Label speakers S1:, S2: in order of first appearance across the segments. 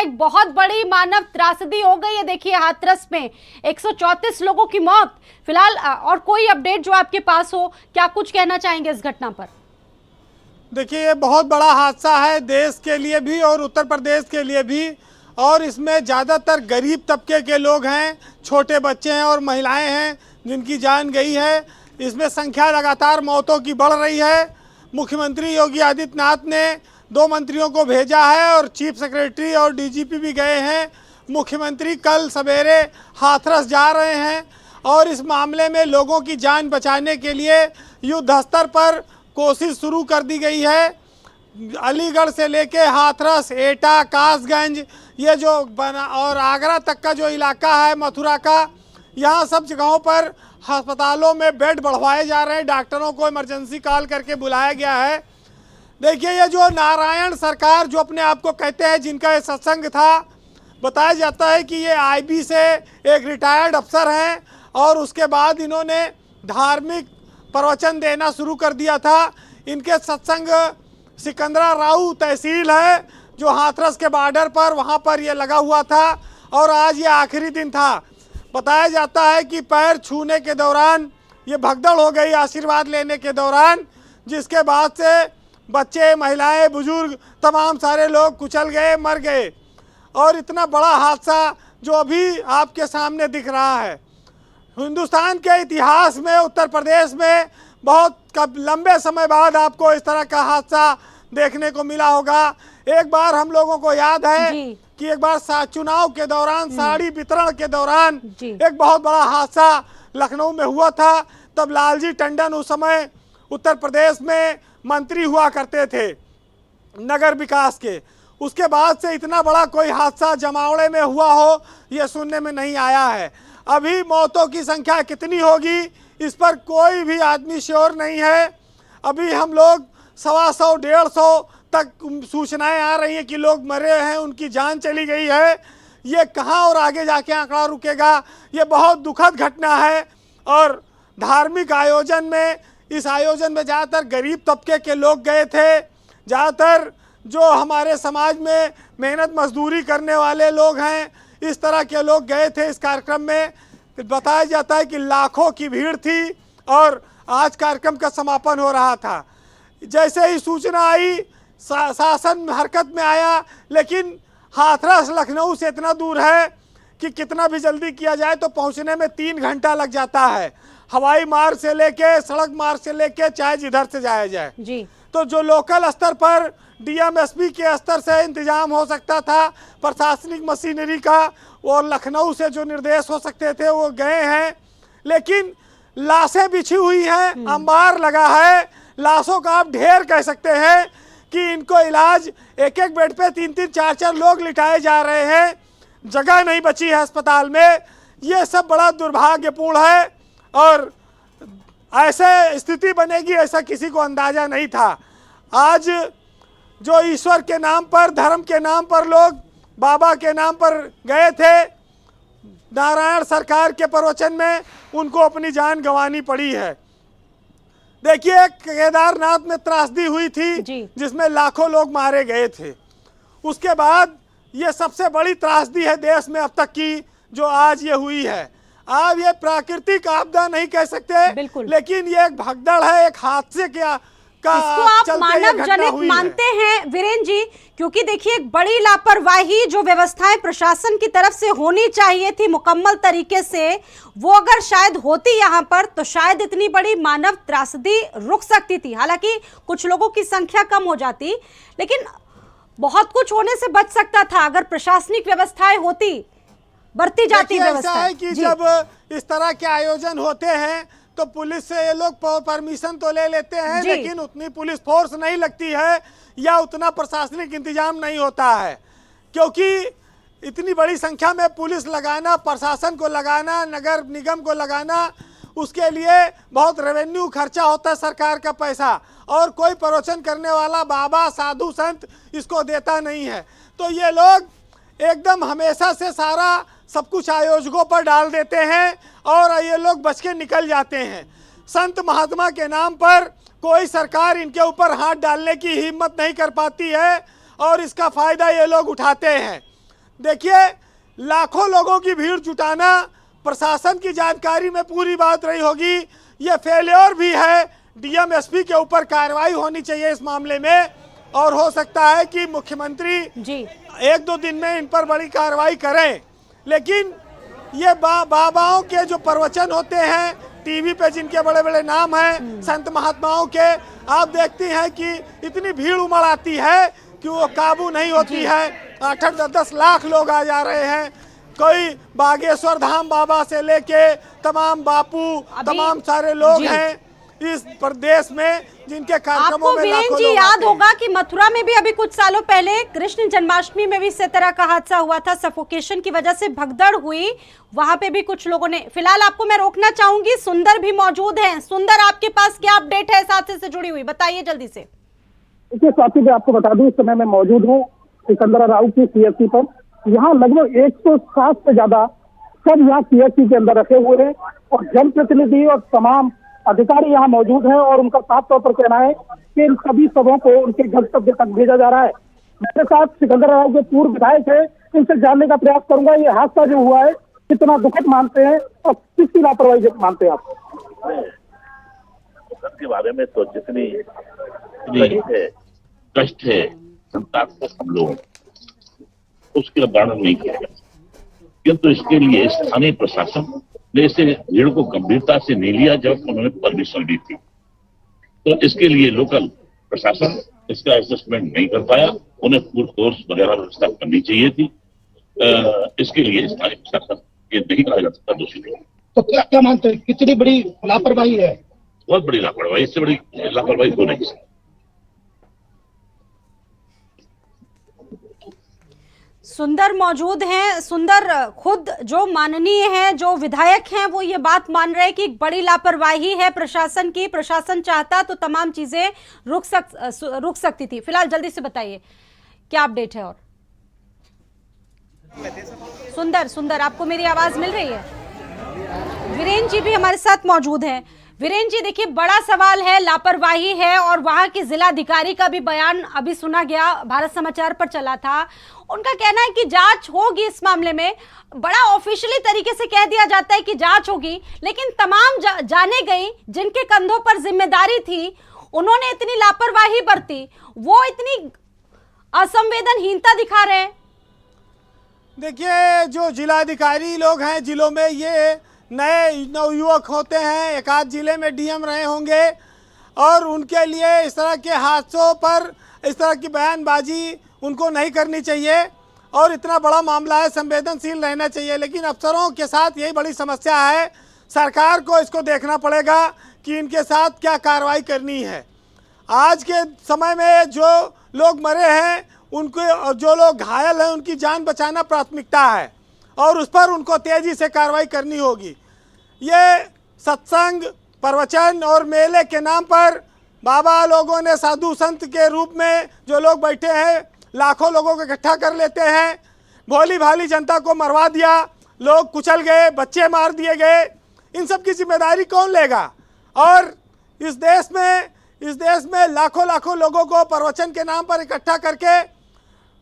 S1: एक बहुत बड़ी मानव त्रासदी हो गई है। देखिए हाथरस में 134 लोगों की मौत फिलहाल, और कोई अपडेट जो आपके पास हो, क्या कुछ कहना चाहेंगे इस घटना पर?
S2: देखिए ये बहुत बड़ा हादसा है देश के लिए भी और उत्तर प्रदेश के लिए भी, और इसमें ज़्यादातर गरीब तबके के लोग हैं, छोटे बच्चे हैं और महिलाएं हैं जिनकी जान गई है। इसमें संख्या लगातार मौतों की बढ़ रही है। मुख्यमंत्री योगी आदित्यनाथ ने 2 मंत्रियों को भेजा है और चीफ सेक्रेटरी और डीजीपी भी गए हैं। मुख्यमंत्री कल सवेरे हाथरस जा रहे हैं और इस मामले में लोगों की जान बचाने के लिए युद्ध स्तर पर कोशिश शुरू कर दी गई है। अलीगढ़ से लेके हाथरस, एटा, कासगंज, ये जो बना और आगरा तक का जो इलाका है मथुरा का, यहाँ सब जगहों पर अस्पतालों में बेड बढ़वाए जा रहे हैं। डॉक्टरों को इमरजेंसी कॉल करके बुलाया गया है। देखिए ये जो नारायण सरकार जो अपने आप को कहते हैं, जिनका ये सत्संग था, बताया जाता है कि ये आईबी से एक रिटायर्ड अफसर हैं और उसके बाद इन्होंने धार्मिक प्रवचन देना शुरू कर दिया था। इनके सत्संग सिकंदरा राऊ तहसील है जो हाथरस के बॉर्डर पर, वहाँ पर ये लगा हुआ था और आज ये आखिरी दिन था। बताया जाता है कि पैर छूने के दौरान ये भगदड़ हो गई आशीर्वाद लेने के दौरान, जिसके बाद से बच्चे, महिलाएं, बुजुर्ग, तमाम सारे लोग कुचल गए, मर गए। और इतना बड़ा हादसा जो अभी आपके सामने दिख रहा है, हिंदुस्तान के इतिहास में उत्तर प्रदेश में बहुत लंबे समय बाद आपको इस तरह का हादसा देखने को मिला होगा। एक बार हम लोगों को याद है कि एक बार चुनाव के दौरान, साड़ी वितरण के दौरान एक बहुत बड़ा हादसा लखनऊ में हुआ था। तब लालजी टंडन उस समय उत्तर प्रदेश में मंत्री हुआ करते थे नगर विकास के। उसके बाद से इतना बड़ा कोई हादसा जमावड़े में हुआ हो ये सुनने में नहीं आया है। अभी मौतों की संख्या कितनी होगी इस पर कोई भी आदमी श्योर नहीं है। अभी हम लोग 125, 150 तक सूचनाएं आ रही हैं कि लोग मरे हैं, उनकी जान चली गई है। ये कहाँ और आगे जाके आंकड़ा रुकेगा, ये बहुत दुखद घटना है। और धार्मिक आयोजन में, इस आयोजन में ज़्यादातर गरीब तबके के लोग गए थे। ज़्यादातर जो हमारे समाज में मेहनत मजदूरी करने वाले लोग हैं, इस तरह के लोग गए थे इस कार्यक्रम में। बताया जाता है कि लाखों की भीड़ थी और आज कार्यक्रम का समापन हो रहा था। जैसे ही सूचना आई शासन हरकत में आया, लेकिन हाथरस लखनऊ से इतना दूर है कि कितना भी जल्दी किया जाए तो पहुंचने में 3 घंटा लग जाता है। हवाई मार्ग से लेके, सड़क मार्ग से लेके, चाहे जिधर से जाया जाए जी। तो जो लोकल स्तर पर डीएमएसपी के स्तर से इंतजाम हो सकता था, प्रशासनिक मशीनरी का, और लखनऊ से जो निर्देश हो सकते थे वो गए हैं। लेकिन लाशें बिछी हुई हैं, अंबार लगा है, लाशों का आप ढेर कह सकते हैं कि इनको इलाज एक एक बेड पे 3-3, 4-4 लोग लिटाए जा रहे हैं, जगह नहीं बची है अस्पताल में। ये सब बड़ा दुर्भाग्यपूर्ण है और ऐसे स्थिति बनेगी ऐसा किसी को अंदाजा नहीं था। आज जो ईश्वर के नाम पर, धर्म के नाम पर लोग बाबा के नाम पर गए थे नारायण सरकार के प्रवचन में, उनको अपनी जान गंवानी पड़ी है। देखिए केदारनाथ में त्रासदी हुई थी जिसमें लाखों लोग मारे गए थे। उसके बाद ये सबसे बड़ी त्रासदी है देश में अब तक की जो आज ये हुई है। आप ये प्राकृतिक आपदा नहीं कह सकते, लेकिन ये एक भगदड़ है, एक हादसे का
S1: इसको आप मानव जनित मानते हैं वीरेंद्र जी? क्योंकि देखिए एक बड़ी लापरवाही जो व्यवस्थाएं प्रशासन की तरफ से होनी चाहिए थी मुकम्मल तरीके से, वो अगर शायद होती यहाँ पर तो शायद इतनी बड़ी मानव त्रासदी रुक सकती थी। हालांकि कुछ लोगों की संख्या कम हो जाती, लेकिन बहुत कुछ होने से बच सकता था अगर प्रशासनिक व्यवस्थाएं होती, बरती जाती व्यवस्था
S2: है कि जब इस तरह के आयोजन होते हैं तो पुलिस से ये लोग परमिशन तो ले लेते हैं, लेकिन उतनी पुलिस फोर्स नहीं लगती है या उतना प्रशासनिक इंतजाम नहीं होता है। क्योंकि इतनी बड़ी संख्या में पुलिस लगाना, प्रशासन को लगाना, नगर निगम को लगाना, उसके लिए बहुत रेवेन्यू खर्चा होता है, सरकार का पैसा, और कोई प्रवचन करने वाला बाबा, साधु, संत इसको देता नहीं है। तो ये लोग एकदम हमेशा से सारा सब कुछ आयोजकों पर डाल देते हैं और ये लोग बच के निकल जाते हैं। संत महात्मा के नाम पर कोई सरकार इनके ऊपर हाथ डालने की हिम्मत नहीं कर पाती है और इसका फायदा ये लोग उठाते हैं। देखिए, लाखों लोगों की भीड़ जुटाना प्रशासन की जानकारी में पूरी बात रही होगी, ये फेलियर भी है। डीएम एसपी के ऊपर कार्रवाई होनी चाहिए इस मामले में, और हो सकता है कि मुख्यमंत्री
S1: जी
S2: 1-2 दिन में इन पर बड़ी कार्रवाई करें। लेकिन ये बाबाओं के जो प्रवचन होते हैं टीवी पे, जिनके बड़े बड़े नाम हैं संत महात्माओं के, आप देखती हैं कि इतनी भीड़ उमड़ आती है कि वो काबू नहीं होती है। 8-10 लाख लोग आ जा रहे हैं। कोई बागेश्वर धाम बाबा से लेके तमाम बापू, तमाम सारे लोग हैं इस प्रदेश में जिनके कार्यक्रमों
S1: आपको
S2: में
S1: वीरेन
S2: लाखों
S1: जी
S2: लोग
S1: याद
S2: आते हैं।
S1: होगा कि मथुरा में भी अभी कुछ सालों पहले कृष्ण जन्माष्टमी में भी इस तरह का हादसा हुआ था, सफोकेशन की वजह से भगदड़ हुई, वहां पे भी कुछ लोगों ने। फिलहाल आपको मैं रोकना चाहूंगी, सुंदर भी मौजूद हैं। सुंदर, आपके पास क्या अपडेट है इस हादसे से जुड़ी हुई, बताइए जल्दी से।
S3: देखिए स्वाति, मैं आपको बता दूं, इस समय मैं मौजूद हूँ सिकंदराबाद की सीएचसी पर। यहाँ लगभग 160 से ज्यादा सब यहाँ सीएचसी के अंदर रखे हुए हैं और जनप्रतिनिधि और तमाम अधिकारी यहाँ मौजूद हैं, और उनका साफ तौर पर कहना है कि इन सभी सबों को उनके गंतव्य तक भेजा जा रहा है। मेरे साथ सिकंदराबाद के पूर्व विधायक है, इनसे जानने का प्रयास करूंगा ये हादसा जो हुआ है कितना दुखद मानते हैं और किसकी लापरवाही मानते हैं आप?
S4: के बारे में तो जितनी है कष्ट है संताप को हम लोग उसके वर्णन नहीं किया जा सकता, किंतु इसके लिए स्थानीय प्रशासन ने इसे भीड़ को गंभीरता से नहीं लिया जब उन्होंने परमिशन दी थी। तो इसके लिए लोकल प्रशासन इसका असेसमेंट नहीं कर पाया, उन्हें पूर्ण कोर्स वगैरह व्यवस्था करनी चाहिए थी। इसके लिए स्थानीय प्रशासन ये नहीं कहा जा सकता दोषी नहीं।
S3: तो क्या मानते हैं, कितनी बड़ी लापरवाही है?
S4: बहुत बड़ी लापरवाही, इससे बड़ी लापरवाही हो नहीं सकती।
S1: सुंदर मौजूद हैं। सुंदर, खुद जो माननीय हैं, जो विधायक हैं, वो ये बात मान रहे हैं कि बड़ी लापरवाही है प्रशासन की। प्रशासन चाहता तो तमाम चीजें रुक सकती थी। फिलहाल जल्दी से बताइए क्या अपडेट है। और सुंदर, आपको मेरी आवाज मिल रही है? वीरेन जी भी हमारे साथ मौजूद हैं। वीरेन जी, देखिए, बड़ा सवाल है, लापरवाही है, और वहां के जिलाधिकारी का भी बयान अभी सुना गया, भारत समाचार पर चला था। उनका कहना है कि जांच होगी इस मामले में। बड़ा ऑफिशियली तरीके से कह दिया जाता है कि जांच होगी, लेकिन तमाम जाने गई जिनके कंधों पर जिम्मेदारी थी, उन्होंने इतनी लापरवाही बरती, वो इतनी असंवेदनहीनता दिखा रहे हैं।
S2: देखिए, जो जिलाधिकारी लोग हैं जिलों में, ये नए नवयुवक होते हैं, एक आध जिले में डीएम रहे होंगे, और उनके लिए इस तरह के हादसों पर इस तरह की बयानबाजी उनको नहीं करनी चाहिए। और इतना बड़ा मामला है, संवेदनशील रहना चाहिए। लेकिन अफसरों के साथ यही बड़ी समस्या है, सरकार को इसको देखना पड़ेगा कि इनके साथ क्या कार्रवाई करनी है। आज के समय में जो लोग मरे हैं, उनको, जो लोग घायल हैं, उनकी जान बचाना प्राथमिकता है, और उस पर उनको तेजी से कार्रवाई करनी होगी। ये सत्संग, प्रवचन और मेले के नाम पर बाबा लोगों ने साधु संत के रूप में जो लोग बैठे हैं, लाखों लोगों को इकट्ठा कर लेते हैं, भोली भाली जनता को मरवा दिया, लोग कुचल गए, बच्चे मार दिए गए। इन सब की जिम्मेदारी कौन लेगा? और इस देश में लाखों लोगों को प्रवचन के नाम पर इकट्ठा करके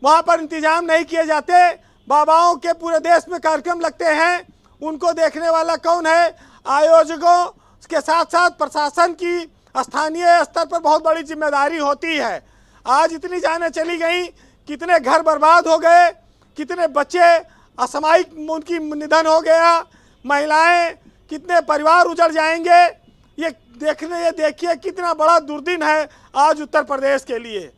S2: वहाँ पर इंतजाम नहीं किए जाते। बाबाओं के पूरे देश में कार्यक्रम लगते हैं, उनको देखने वाला कौन है? आयोजकों के साथ साथ प्रशासन की स्थानीय स्तर पर बहुत बड़ी जिम्मेदारी होती है। आज इतनी जानें चली गई, कितने घर बर्बाद हो गए, कितने बच्चे असामयिक उनकी निधन हो गया, महिलाएं, कितने परिवार उजड़ जाएंगे। ये देखिए कितना बड़ा दुर्दिन है आज उत्तर प्रदेश के लिए।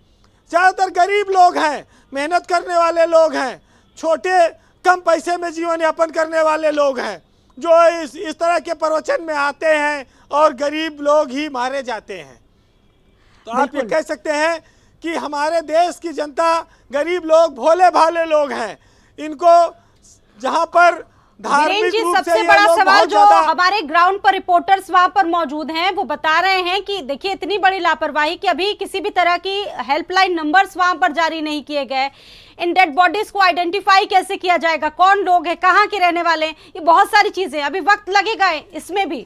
S2: ज़्यादातर गरीब लोग हैं, मेहनत करने वाले लोग हैं, छोटे कम पैसे में जीवन यापन करने वाले लोग हैं, जो इस तरह के प्रवचन में आते हैं, और गरीब लोग ही मारे जाते हैं। तो आप ये कह सकते हैं कि हमारे देश की जनता, गरीब लोग, भोले भाले लोग हैं। इनको जहां पर धार्मिक
S1: जी,
S2: रूप
S1: सबसे
S2: से
S1: बड़ा सवाल जो हमारे ग्राउंड पर रिपोर्टर्स वहां पर मौजूद हैं, वो बता रहे हैं कि देखिए, इतनी बड़ी लापरवाही कि अभी किसी भी तरह की हेल्पलाइन नंबर्स वहां पर जारी नहीं किए गए। इन डेड बॉडीज को आइडेंटिफाई कैसे किया जाएगा, कौन लोग हैं, कहाँ के रहने वाले हैं, ये बहुत सारी चीजें, अभी वक्त लगेगा इसमें भी।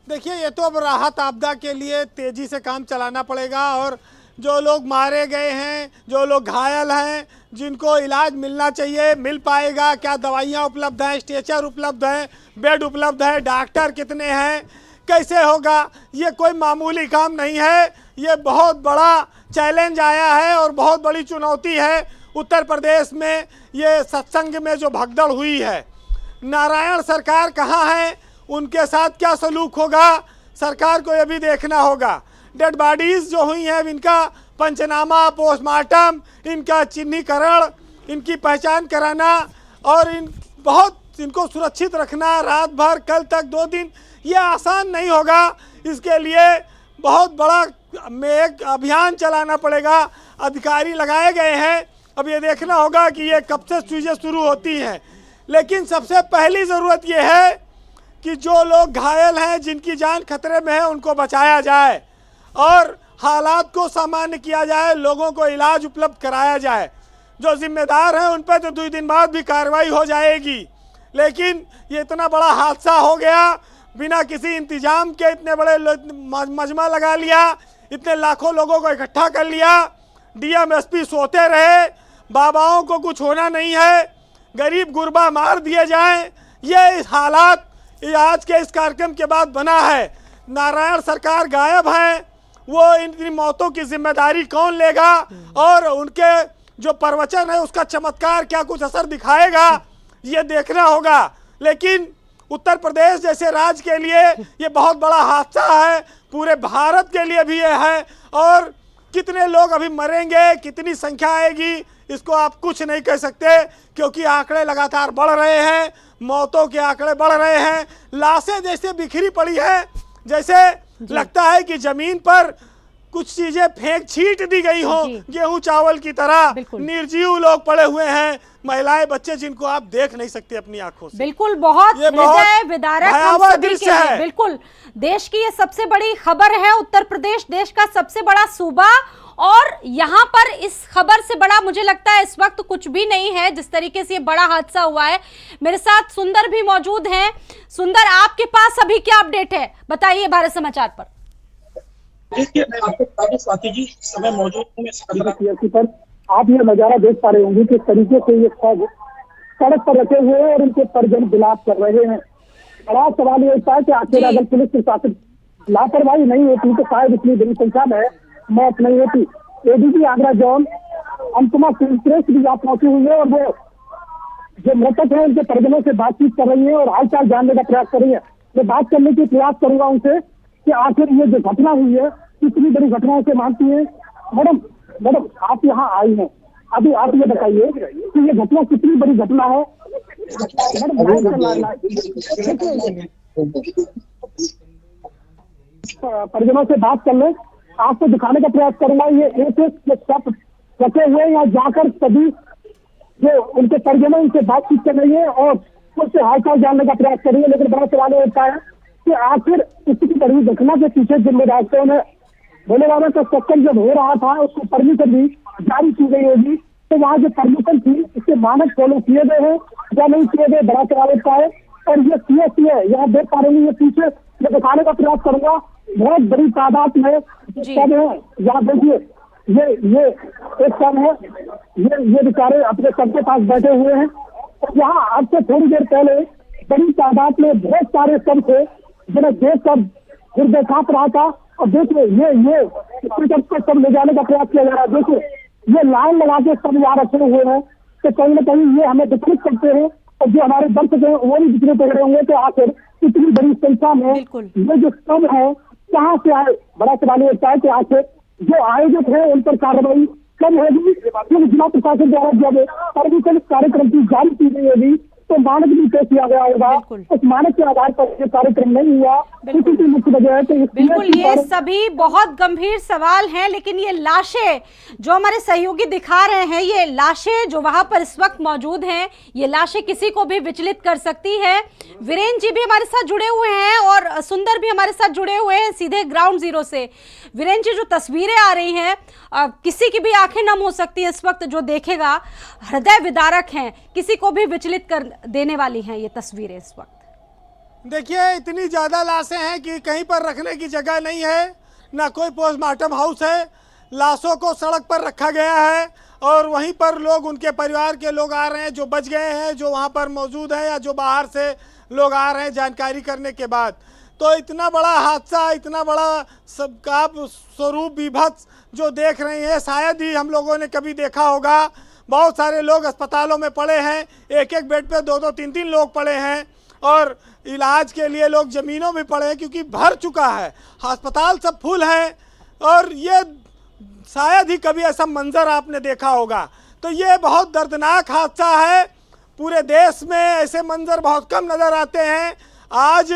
S2: देखिए, ये तो अब राहत आपदा के लिए तेजी से काम चलाना पड़ेगा, और जो लोग मारे गए हैं, जो लोग घायल हैं, जिनको इलाज मिलना चाहिए मिल पाएगा? क्या दवाइयाँ उपलब्ध हैं, स्ट्रेचर उपलब्ध हैं, बेड उपलब्ध है, डॉक्टर कितने हैं, कैसे होगा? ये कोई मामूली काम नहीं है, ये बहुत बड़ा चैलेंज आया है और बहुत बड़ी चुनौती है उत्तर प्रदेश में। ये सत्संग में जो भगदड़ हुई है, नारायण सरकार कहाँ है, उनके साथ क्या सलूक होगा, सरकार को ये भी देखना होगा। डेड बॉडीज़ जो हुई हैं, इनका पंचनामा, पोस्टमार्टम, इनका चिन्हीकरण, इनकी पहचान कराना और इनको सुरक्षित रखना रात भर, कल तक 2 दिन, ये आसान नहीं होगा। इसके लिए बहुत बड़ा एक अभियान चलाना पड़ेगा। अधिकारी लगाए गए हैं, अब ये देखना होगा कि ये कब से चीज़ें शुरू होती हैं। लेकिन सबसे पहली ज़रूरत ये है कि जो लोग घायल हैं, जिनकी जान खतरे में है, उनको बचाया जाए और हालात को सामान्य किया जाए, लोगों को इलाज उपलब्ध कराया जाए। जो जिम्मेदार हैं उन पर तो 2 दिन बाद भी कार्रवाई हो जाएगी। लेकिन ये इतना बड़ा हादसा हो गया, बिना किसी इंतजाम के इतने बड़े मजमा लगा लिया, इतने लाखों लोगों को इकट्ठा कर लिया, डीएम एसपी सोते रहे, बाबाओं को कुछ होना नहीं है, गरीब गुरबा मार दिए जाएं। ये हालात ये आज के इस कार्यक्रम के बाद बना है। नारायण सरकार गायब है, वो इनकी मौतों की जिम्मेदारी कौन लेगा और उनके जो प्रवचन है उसका चमत्कार क्या कुछ असर दिखाएगा, ये देखना होगा। लेकिन उत्तर प्रदेश जैसे राज्य के लिए ये बहुत बड़ा हादसा है, पूरे भारत के लिए भी ये है। और कितने लोग अभी मरेंगे, कितनी संख्या आएगी, इसको आप कुछ नहीं कह सकते, क्योंकि आंकड़े लगातार बढ़ रहे हैं, मौतों के आंकड़े बढ़ रहे हैं। लाशें जैसे बिखरी पड़ी है, जैसे लगता है कि जमीन पर कुछ चीजें फेंक छीट दी गई हो, गेहूं चावल की तरह निर्जीव लोग पड़े हुए हैं, महिलाएं, बच्चे, जिनको आप देख नहीं सकते अपनी आंखों से।
S1: बिल्कुल, बहुत हृदय विदारक हम सभी के हैं। बिल्कुल, देश की ये सबसे बड़ी खबर है। उत्तर प्रदेश देश का सबसे बड़ा सूबा, और यहाँ पर इस खबर से बड़ा मुझे लगता है इस वक्त कुछ भी नहीं है, जिस तरीके से ये बड़ा हादसा हुआ है। मेरे साथ सुंदर भी मौजूद हैं। सुंदर, आपके पास अभी क्या अपडेट है, बताइए भारत समाचार पर।
S5: देखिए, मैं आपको बता दूं स्वाति जी, समय मौजूद हूँ
S3: पर आप ये नजारा देख पा रहे होंगे किस तरीके से ये सब सड़क पर रखे हुए हैं और उनके परिजन विलाप कर रहे हैं। बड़ा सवाल ये उठता है कि आखिर अगर पुलिस प्रशासन लापरवाही नहीं होती तो शायद इतनी बड़ी संख्या में मौत नहीं होती। एडीजी आगरा जोन अनुपमा सिंह भी यहाँ पहुंची हुई है और वो जो मृतक है उनके परिजनों से बातचीत कर रही है और हालचाल जानने का प्रयास कर रही है। मैं बात करने की प्रयास करूंगा उनसे कि आखिर ये जो घटना हुई है कितनी बड़ी घटनाओं से मानती है। मैडम आप यहाँ आई हैं, अभी आप ये बताइए कि ये घटना कितनी बड़ी घटना है। परिजनों से बात कर ले, आपको दिखाने का प्रयास करूंगा। ये एक शब्द रखे हुए यहाँ जाकर सभी जो उनके परिजनों उनसे बातचीत कर रही है और उससे हालचाल जानने का प्रयास कर रही है। लेकिन बड़ा सवाल होता है कि आखिर इतनी बड़ी घटना के पीछे जिम्मेदार कौन है। भोले बाबा का सत्संग जब हो रहा था उसको परमिशन भी जारी की गई होगी, तो वहाँ जो परमिशन थी उसके मानक फॉलो किए गए हैं या नहीं किए गए, बड़ा सवाल होता है। और ये सीएससी है, यहाँ देख पा रहे हैं, ये पीछे मैं दिखाने का प्रयास करूंगा, बहुत बड़ी तादाद में सब है। यहाँ देखिए, ये एक सब है, ये बेचारे अपने सबके पास बैठे हुए हैं। और यहाँ आज से थोड़ी देर पहले बड़ी तादाद में बहुत सारे सब थे जिन्हें देख कर हृदय कांप रहा था। और देखिए ये सब ले जाने का प्रयास किया जा रहा है। देखिए ये लाइन लगा के सब यहाँ रखे हुए हैं, तो कहीं ना कहीं ये हमें विचलित करते हैं और जो हमारे दर्शक हैं वो भी विचलित हो रहे होंगे। तो आखिर इतनी बड़ी संख्या में ये जो सब है कहाँ से आए, बड़ा सवाल होता है कि आखिर जो आयोजक है उन पर कार्रवाई कब होगी, जिला प्रशासन द्वारा जब परमिशन कार्यक्रम की जारी की गई होगी तो मानक भी तय किया गया होगा। उस मानक के आधार पर ये कार्यक्रम नहीं हुआ, इसी की मुख्य वजह है। तो
S1: बिल्कुल, ये सभी बहुत गंभीर सवाल हैं। लेकिन ये लाशें जो हमारे सहयोगी दिखा रहे हैं, ये लाशें जो वहां पर इस वक्त मौजूद हैं, ये लाशें किसी को भी विचलित कर सकती है। वीरेन जी भी हमारे साथ जुड़े हुए हैं और सुंदर भी हमारे साथ जुड़े हुए हैं सीधे ग्राउंड जीरो से। वीरेन जी, जो तस्वीरें आ रही हैं, किसी की भी आंखें नम हो सकती है इस वक्त, जो देखेगा हृदय विदारक हैं, किसी को भी विचलित कर देने वाली हैं ये तस्वीरें इस वक्त।
S2: देखिए, इतनी ज़्यादा लाशें हैं कि कहीं पर रखने की जगह नहीं है, ना कोई पोस्टमार्टम हाउस है, लाशों को सड़क पर रखा गया है और वहीं पर लोग, उनके परिवार के लोग आ रहे हैं जो बच गए हैं, जो वहाँ पर मौजूद हैं या जो बाहर से लोग आ रहे हैं जानकारी करने के बाद। तो इतना बड़ा हादसा, इतना बड़ा सबका स्वरूप विभत्स जो देख रहे हैं, शायद ही हम लोगों ने कभी देखा होगा। बहुत सारे लोग अस्पतालों में पड़े हैं, एक एक बेड पे 2-2, 3-3 लोग पड़े हैं और इलाज के लिए लोग ज़मीनों में पड़े हैं क्योंकि भर चुका है, अस्पताल सब फुल हैं और ये शायद ही कभी ऐसा मंजर आपने देखा होगा। तो ये बहुत दर्दनाक हादसा है। पूरे देश में ऐसे मंजर बहुत कम नज़र आते हैं। आज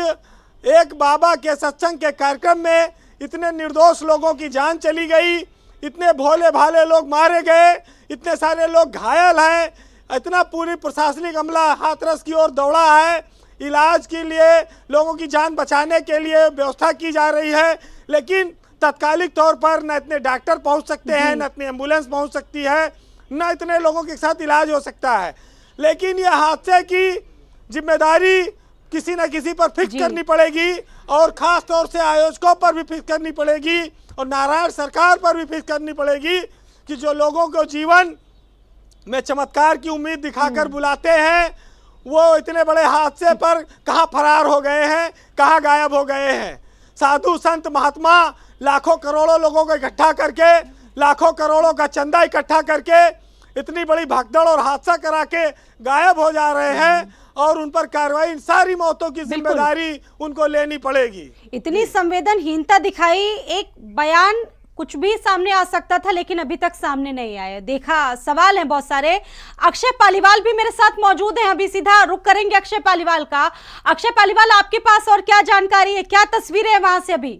S2: एक बाबा के सत्संग के कार्यक्रम में इतने निर्दोष लोगों की जान चली गई, इतने भोले भाले लोग मारे गए, इतने सारे लोग घायल हैं, इतना पूरी प्रशासनिक अमला हाथरस की ओर दौड़ा है। इलाज के लिए, लोगों की जान बचाने के लिए व्यवस्था की जा रही है, लेकिन तत्कालिक तौर पर न इतने डॉक्टर पहुंच सकते हैं, न इतनी एम्बुलेंस पहुंच सकती है, न इतने लोगों के साथ इलाज हो सकता है। लेकिन यह हादसे की जिम्मेदारी किसी न किसी पर फिक्स करनी पड़ेगी और ख़ास तौर से आयोजकों पर भी फिक्स करनी पड़ेगी और नारायण सरकार पर भी फिक्स करनी पड़ेगी कि जो लोगों को जीवन में चमत्कार की उम्मीद दिखाकर बुलाते हैं, वो इतने बड़े हादसे पर कहाँ फरार हो गए हैं, कहाँ गायब हो गए हैं। साधु संत महात्मा लाखों करोड़ों लोगों को इकट्ठा करके, लाखों करोड़ों का चंदा इकट्ठा करके इतनी बड़ी भागदौड़ और हादसा करा के गायब हो जा रहे हैं और उन पर कार्रवाई, सारी मौतों की जिम्मेदारी उनको लेनी पड़ेगी।
S1: इतनी संवेदनहीनता दिखाई, एक बयान कुछ भी सामने आ सकता था लेकिन अभी तक सामने नहीं आया। देखा, सवाल हैं बहुत सारे। अक्षय पालीवाल भी मेरे साथ मौजूद हैं, अभी सीधा रुक करेंगे अक्षय पालीवाल का। अक्षय पालीवाल, आपके पास और क्या जानकारी है, क्या तस्वीरें हैं वहां से अभी?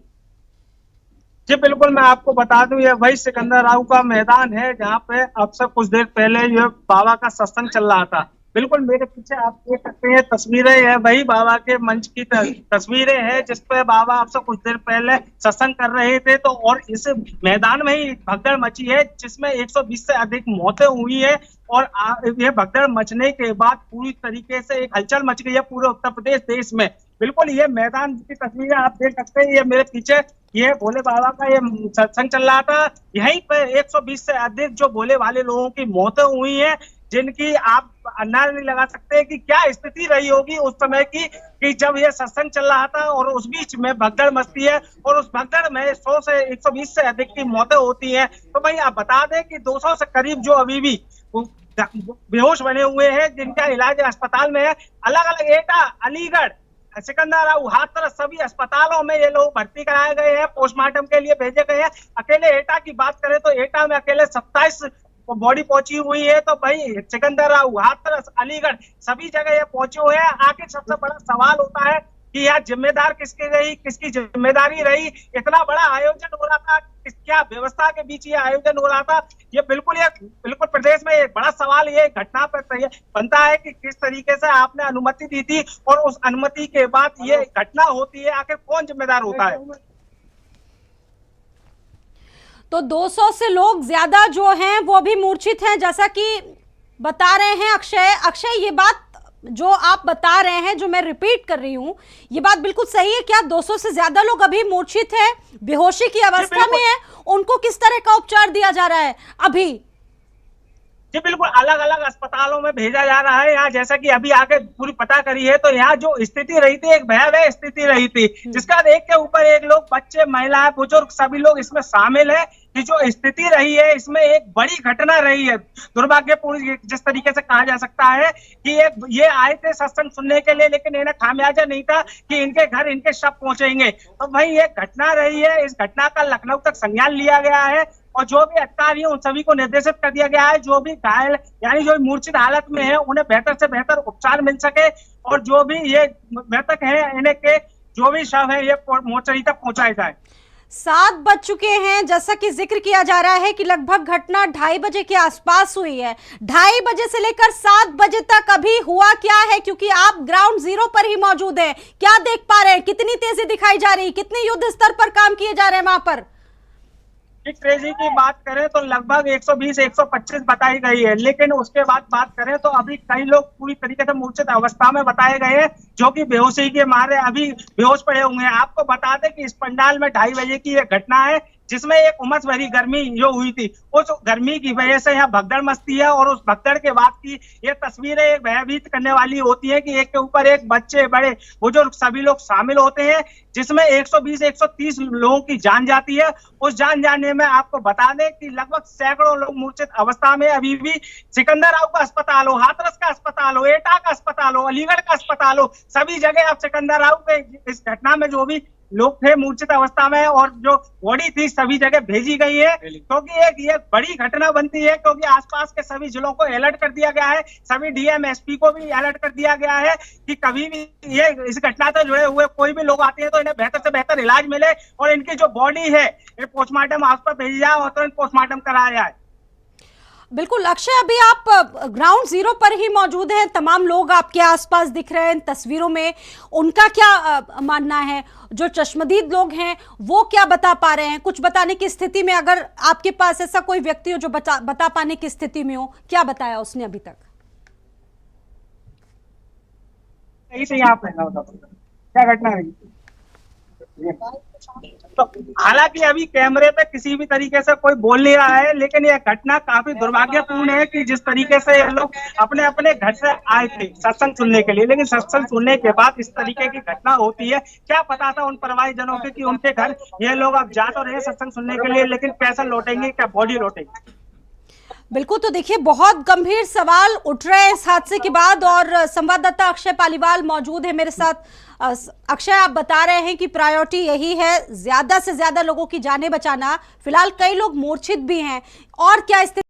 S5: जी बिल्कुल, मैं आपको बता दूं, ये वही सिकंदर राव का मैदान है जहाँ पे अब से कुछ देर पहले ये बाबा का सत्संग चल रहा था। बिल्कुल मेरे पीछे आप देख सकते हैं तस्वीरें है, वही बाबा के मंच की तस्वीरें हैं जिसपे बाबा आपसे कुछ देर पहले सत्संग कर रहे थे। तो और इस मैदान में ही भगदड़ मची है जिसमें 120 से अधिक मौतें हुई है और ये भगदड़ मचने के बाद पूरी तरीके से एक हलचल मच गई है पूरे उत्तर प्रदेश देश में। बिल्कुल ये मैदान की तस्वीरें आप देख सकते हैं, ये मेरे पीछे ये भोले बाबा का ये सत्संग चल रहा था। यहीं पे 120 से अधिक जो भोले वाले लोगों की मौतें हुई हैं, जिनकी आप अंदाजा नहीं लगा सकते कि क्या स्थिति रही होगी उस समय की कि जब ये सत्संग चल रहा था और उस बीच में भगदड़ मचती है और उस भगदड़ में 100 से 120 से अधिक की मौतें होती हैं। तो भाई आप बता दें कि 200 से करीब जो अभी भी बेहोश बने हुए हैं, जिनका इलाज अस्पताल में है, अलग अलग एटा, अलीगढ़, सिकंदराबाद, हाथरस सभी अस्पतालों में ये लोग भर्ती कराए गए हैं, पोस्टमार्टम के लिए भेजे गए हैं। अकेले एटा की बात करें तो एटा में अकेले 27 बॉडी पहुंची हुई है। तो भाई सिकंदराबाद, हाथरस, अलीगढ़ सभी जगह ये पहुंचे हुए हैं। आखिर सबसे बड़ा सवाल होता है कि यार जिम्मेदार किसकी रही, किसकी जिम्मेदारी रही? इतना बड़ा आयोजन हो रहा था, क्या व्यवस्था के बीच ये आयोजन हो रहा था? ये बिल्कुल प्रदेश में एक बड़ा सवाल ये घटना पर बनता है कि किस तरीके से आपने अनुमति दी थी और उस अनुमति के बाद ये घटना होती है, आखिर कौन जिम्मेदार होता है?
S1: तो 200 से लोग ज्यादा जो हैं वो भी मूर्छित हैं, जैसा कि बता रहे हैं अक्षय ये बात जो आप बता रहे हैं, जो मैं रिपीट कर रही हूँ, ये बात बिल्कुल सही है क्या? 200 से ज्यादा लोग अभी मूर्छित हैं, बेहोशी की अवस्था में हैं, उनको किस तरह का उपचार दिया जा रहा है अभी?
S5: जी बिल्कुल, अलग अलग अस्पतालों में भेजा जा रहा है। यहाँ जैसा कि अभी आके पूरी पता करी है तो यहाँ जो स्थिति रही थी, एक भयावह स्थिति रही थी, जिसका एक के ऊपर एक लोग, बच्चे, महिलाएं, बुजुर्ग सभी लोग इसमें शामिल है। कि जो स्थिति रही है इसमें एक बड़ी घटना रही है, दुर्भाग्यपूर्ण जिस तरीके से कहा जा सकता है कि ये आए थे सत्संग सुनने के लिए, लेकिन इन्हें खामियाजा नहीं था कि इनके घर इनके शव पहुंचेंगे। तो भाई ये घटना रही है, इस घटना का लखनऊ तक संज्ञान लिया गया है और जो भी अधिकारी है उन सभी को निर्देशित कर दिया गया है, जो भी घायल यानी जो मूर्छित हालत में है उन्हें बेहतर से बेहतर उपचार मिल सके और जो भी ये मृतक है इन्हें के जो भी शव है ये मोर्चरी तक पहुंचाए जाए।
S1: 7 बज चुके हैं, जैसा कि जिक्र किया जा रहा है कि लगभग घटना 2:30 बजे के आसपास हुई है। 2:30 बजे से लेकर 7 बजे तक अभी हुआ क्या है, क्योंकि आप ग्राउंड जीरो पर ही मौजूद हैं, क्या देख पा रहे हैं? कितनी तेजी दिखाई जा रही है, कितने युद्ध स्तर पर काम किए जा रहे हैं वहां पर?
S5: तेजी की बात करें तो लगभग 120-125 बताई गई है, लेकिन उसके बाद बात करें तो अभी कई लोग पूरी तरीके से मूर्छित अवस्था में बताए गए हैं, जो कि बेहोशी के मारे अभी बेहोश पड़े हुए हैं। आपको बता दें कि इस पंडाल में 2:30 बजे की यह घटना है, जिसमें एक उमस भरी गर्मी जो हुई थी, उस गर्मी की वजह से यहाँ भगदड़ मचती है। और उस भगदड़ के बाद की ये तस्वीरें एक भयभीत करने वाली होती है कि एक के ऊपर एक बच्चे बड़े बुजुर्ग सभी लोग शामिल होते हैं, जिसमें 120-130 लोगों की जान जाती है। उस जान जाने में आपको बता दें कि लगभग सैकड़ों लोग मूर्छित अवस्था में अभी भी सिकंदराव का अस्पताल हो, हाथरस का अस्पताल हो, एटा का अस्पताल हो, अलीगढ़ का अस्पताल हो, सभी जगह अब सिकंदराव के इस घटना में जो भी लोग थे मूर्छित अवस्था में और जो बॉडी थी सभी जगह भेजी गई है, क्योंकि एक ये बड़ी घटना बनती है, क्योंकि आसपास के सभी जिलों को अलर्ट कर दिया गया है, सभी डीएम एसपी को भी अलर्ट कर दिया गया है कि कभी भी ये इस घटना से जुड़े हुए कोई भी लोग आते हैं तो इन्हें बेहतर से बेहतर इलाज मिले और इनकी जो बॉडी है ये पोस्टमार्टम हाउस पर भेजी जाए और तुरंत पोस्टमार्टम कराया जाए।
S1: बिल्कुल अक्षय, अभी आप ग्राउंड जीरो पर ही मौजूद हैं, तमाम लोग आपके आसपास दिख रहे हैं तस्वीरों में, उनका क्या मानना है? जो चश्मदीद लोग हैं वो क्या बता पा रहे हैं? कुछ बताने की स्थिति में, अगर आपके पास ऐसा कोई व्यक्ति हो जो बता पाने की स्थिति में हो, क्या बताया उसने अभी तक?
S5: क्या घटना है? तो हालांकि अभी कैमरे पे किसी भी तरीके से कोई बोल नहीं रहा है, लेकिन यह घटना काफी दुर्भाग्यपूर्ण है कि जिस तरीके से ये लोग अपने अपने घर से आए थे सत्संग सुनने के लिए, लेकिन सत्संग सुनने के बाद इस तरीके की घटना होती है। क्या पता था उन परिवार जनों के कि उनके घर ये लोग अब जा तो रहे सत्संग सुनने के लिए, लेकिन कैसे लौटेंगे, क्या बॉडी लौटेंगे?
S1: बिल्कुल, तो देखिए बहुत गंभीर सवाल उठ रहे हैं इस हादसे के बाद, और संवाददाता अक्षय पालीवाल मौजूद है मेरे साथ। अक्षय, आप बता रहे हैं कि प्रायोरिटी यही है, ज्यादा से ज्यादा लोगों की जानें बचाना। फिलहाल कई लोग मूर्छित भी हैं, और क्या स्थिति